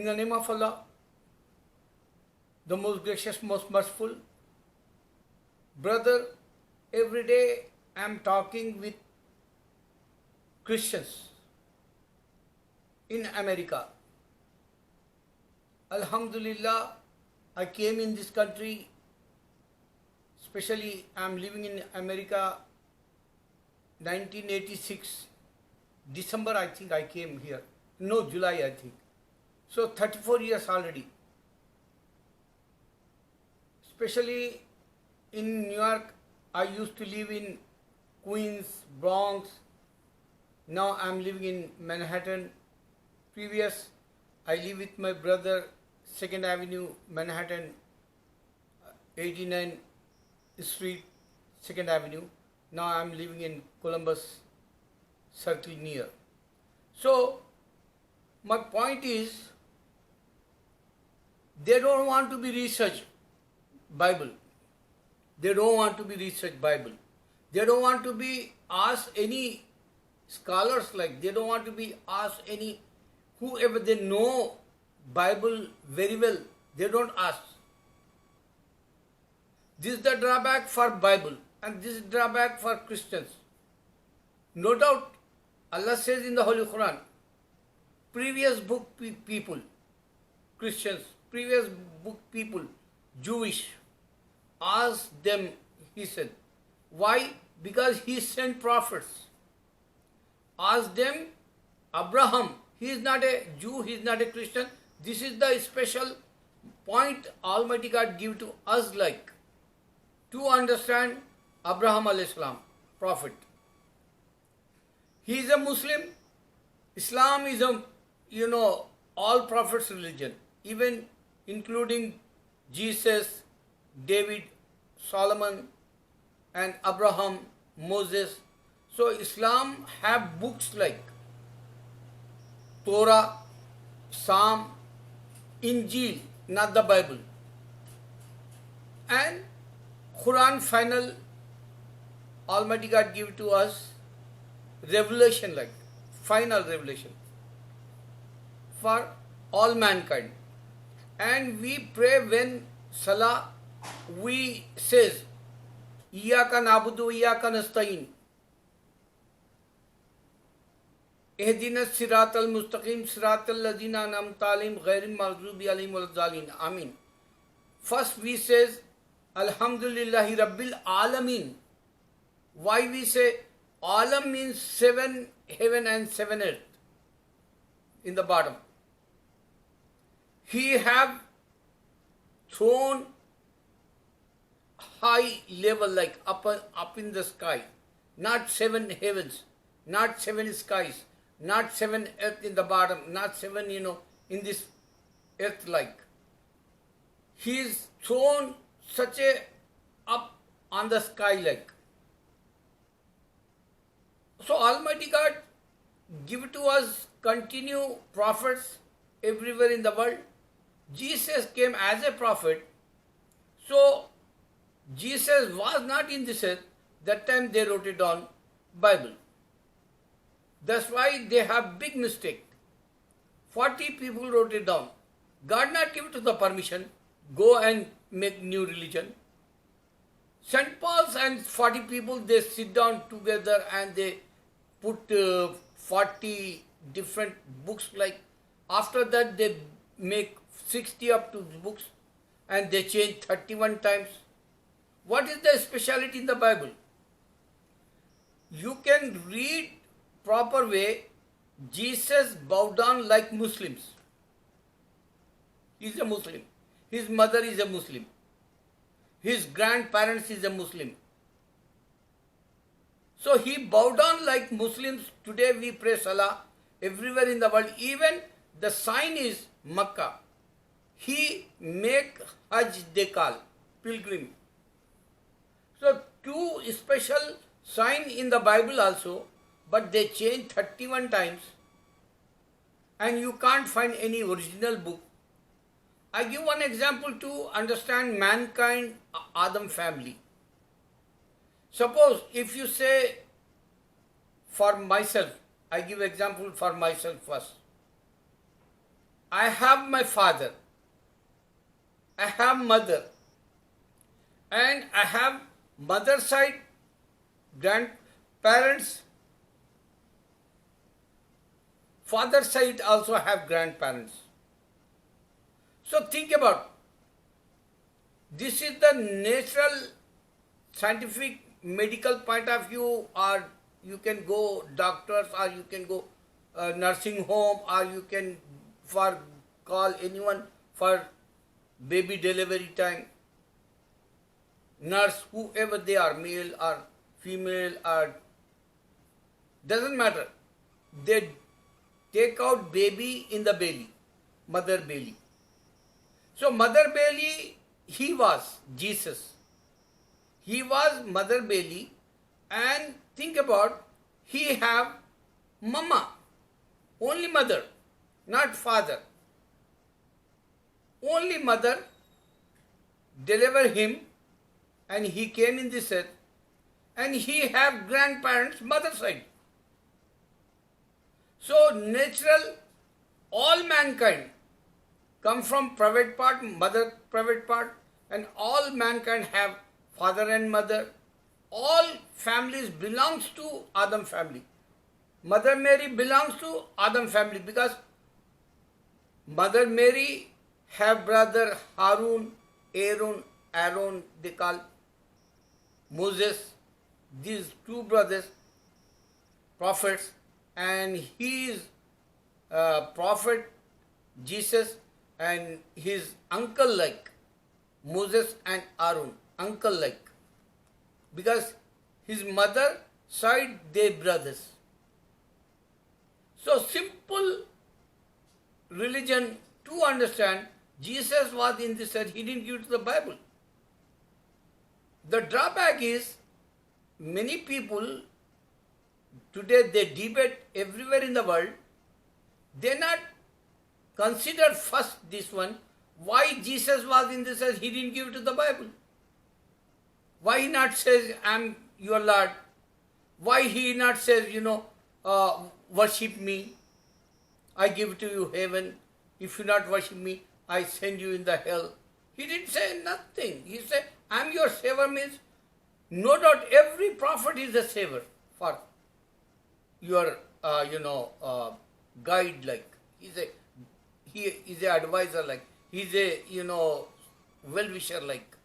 In the name of Allah, the most gracious, most merciful. Brother, every day I am talking with Christians in America. Alhamdulillah, I came in this country, especially I am living in America 1986. December I think I came here. No, July I think. So 34 years already. Especially in New York, I used to live in Queens, Bronx. Now I am living in Manhattan. Previous, I live with my brother, 2nd Avenue, Manhattan, 89 Street, 2nd Avenue. Now I am living in Columbus Circle near. So, my point is, they don't want to be researched Bible. They don't want to be researched Bible. They don't want to be asked any scholars, like they don't want to be asked any whoever they know Bible very well. They don't ask. This is the drawback for Bible and this is drawback for Christians. No doubt, Allah says in the Holy Quran, previous book people, Christians, previous book people, Jewish, asked them, he said, why? Because he sent prophets. Ask them, Abraham, he is not a Jew, he is not a Christian. This is the special point Almighty God give to us, like, to understand Abraham alayhi salam, prophet. He is a Muslim. Islam is a, all prophets' religion, even including Jesus, David, Solomon, and Abraham, Moses. So Islam have books like Torah, Psalm, Injil, not the Bible, and Quran final, Almighty God give to us revelation, like final revelation for all mankind. And we pray when Salah, we says, Iyaka nabudu, Iyaka nasta'in. Ehdina siratal mustaqim, siratal ladina an'amta alayhim, ghayril maghdubi alayhim waladdallin. Amin. First we says, Alhamdulillahi Rabbil Alameen. Why we say Alam means 7 heaven and 7 earth in the bottom. He have thrown high level, like up in the sky. Not 7 heavens, not 7 skies, not 7 earth in the bottom, not 7, in this earth like. He is thrown such a up on the sky like. So Almighty God give to us continue prophets everywhere in the world. Jesus came as a prophet. So Jesus was not in this earth. That time they wrote it on Bible. That's why they have big mistake. 40 people wrote it down. God not give to the permission, go and make new religion. St. Paul's and 40 people, they sit down together and they put 40 different books, like after that they make 60 up to books and they change 31 times. What is the speciality in the Bible? You can read proper way. Jesus bowed down like Muslims. He is a Muslim. His mother is a Muslim. His grandparents is a Muslim. So he bowed down like Muslims. Today we pray Salah everywhere in the world. Even the sign is Makkah. He make Hajj, they call, pilgrim. So two special sign in the Bible also, but they change 31 times and you can't find any original book. I give one example to understand mankind, Adam family. Suppose if you say, for myself, I give example for myself first. I have my father, I have mother, and I have mother side grandparents, father side also have grandparents. So think about, this is the natural scientific medical point of view, or you can go doctors, or you can go nursing home, or you can for call anyone for baby delivery time, nurse, whoever they are, male or female, or doesn't matter, they take out baby in the belly, mother belly. So mother belly, he was Jesus. He was mother belly, and think about, he have mama, only mother, not father. Only mother deliver him, and he came in this earth, and he have grandparents, mother side. So natural, all mankind come from private part, mother private part, and all mankind have father and mother. All families belongs to Adam family. Mother Mary belongs to Adam family, because Mother Mary have brother Harun, Aaron they call Moses, these two brothers, prophets, and he is prophet Jesus, and his uncle like Moses and Aaron, uncle like, because his mother side they brothers. So simple religion to understand, Jesus was in this earth, he didn't give it to the Bible. The drawback is, many people today they debate everywhere in the world, they not consider first this one, why Jesus was in this earth, he didn't give it to the Bible. Why he not says, I am your Lord? Why he not says, worship me, I give to you heaven, if you not worship me, I send you in the hell. He didn't say nothing. He said, I am your savior, means no doubt every prophet is a savior for your, guide like. He is a advisor like. He is a, well-wisher like.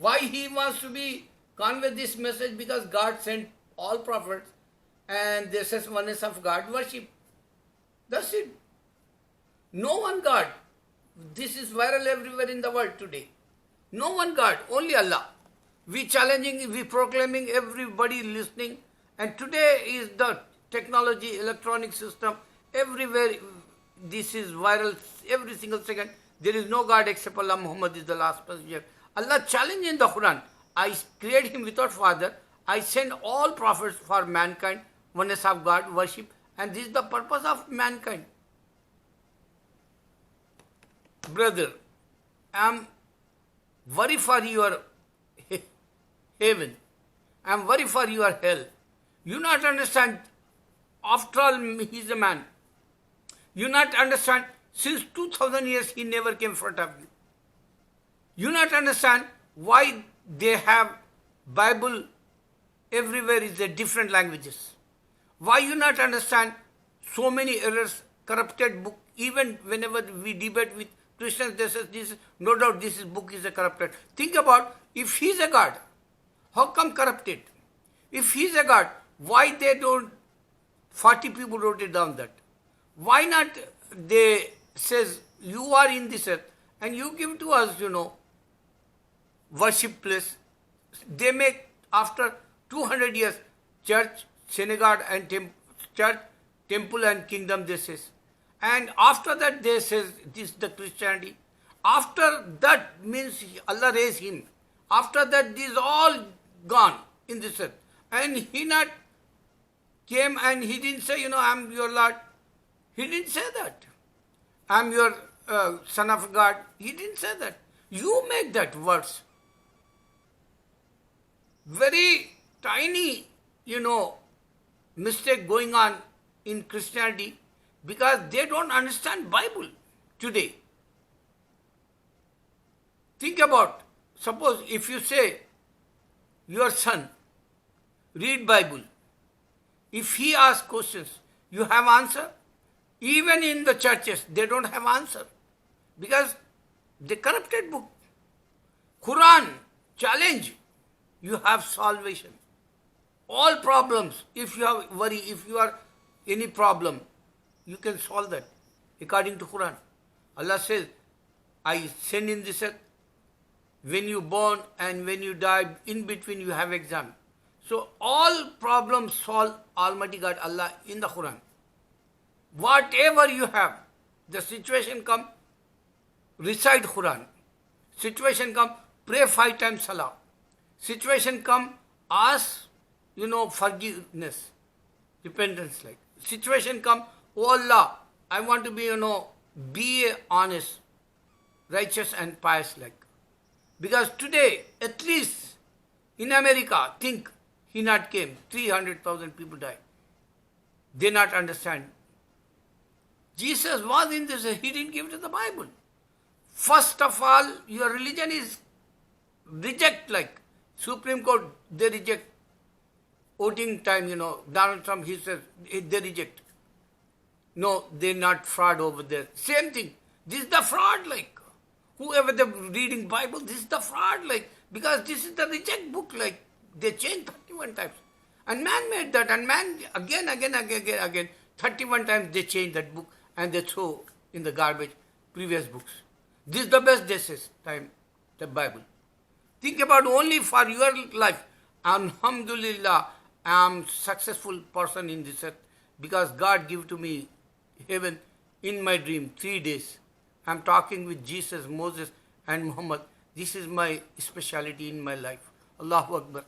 Why he wants to be convey this message? Because God sent all prophets, and this is oneness of God, worship. That's it. No one God. This is viral everywhere in the world today. No one God, only Allah. We challenging, we proclaiming, everybody listening. And today is the technology, electronic system, everywhere this is viral, every single second. There is no God except Allah, Muhammad is the last messenger. Allah challenged in the Quran, I create him without father, I send all prophets for mankind, oneness of God, worship, and this is the purpose of mankind. Brother, I am worried for your heaven. I am worried for your hell. You not understand, after all he is a man. You not understand, since 2000 years he never came in front of you. You not understand why they have Bible everywhere is a different languages. Why you not understand so many errors, corrupted book, even whenever we debate with Christians, they say this, no doubt this book is a corrupted. Think about, if he is a God, how come corrupted? If he is a God, why they don't, 40 people wrote it down that. Why not they says, you are in this earth and you give to us, worship place. They make after 200 years church, synagogue and temple and kingdom they says. And after that they says this is the Christianity. After that means Allah raised him. After that this is all gone in this earth. And he not came and he didn't say, I am your Lord. He didn't say that. I am your son of God. He didn't say that. You make that words. Very tiny, mistake going on in Christianity, because they don't understand Bible. today. Think about, suppose if you say, your son, read Bible. If he asks questions, you have answer. Even in the churches, they don't have answer. Because the corrupted book. Quran, challenge, you have salvation. All problems, if you have worry, if you are any problem, you can solve that according to Quran. Allah says, I send in this earth, when you born and when you die, in between you have exam. So all problems solve Almighty God, Allah, in the Quran. Whatever you have, the situation come, recite Quran. Situation come, pray 5 times Salah. Situation come, ask, forgiveness, repentance like. Situation come, oh Allah, I want to be honest, righteous and pious like. Because today, at least in America, think, he not came, 300,000 people died. They not understand. Jesus was in this, he didn't give it to the Bible. First of all, your religion is reject like. Supreme Court, they reject. Voting time, Donald Trump, he says, they reject. No, they're not fraud over there. Same thing. This is the fraud like. Whoever they're reading Bible, this is the fraud like. Because this is the reject book like. They changed 31 times. And man made that. And man, again, 31 times they changed that book. And they throw in the garbage previous books. This is the best they say time, the Bible. Think about only for your life. Alhamdulillah, I am successful person in this earth because God gave to me heaven in my dream 3 days. I am talking with Jesus, Moses and Muhammad. This is my speciality in my life. Allahu Akbar.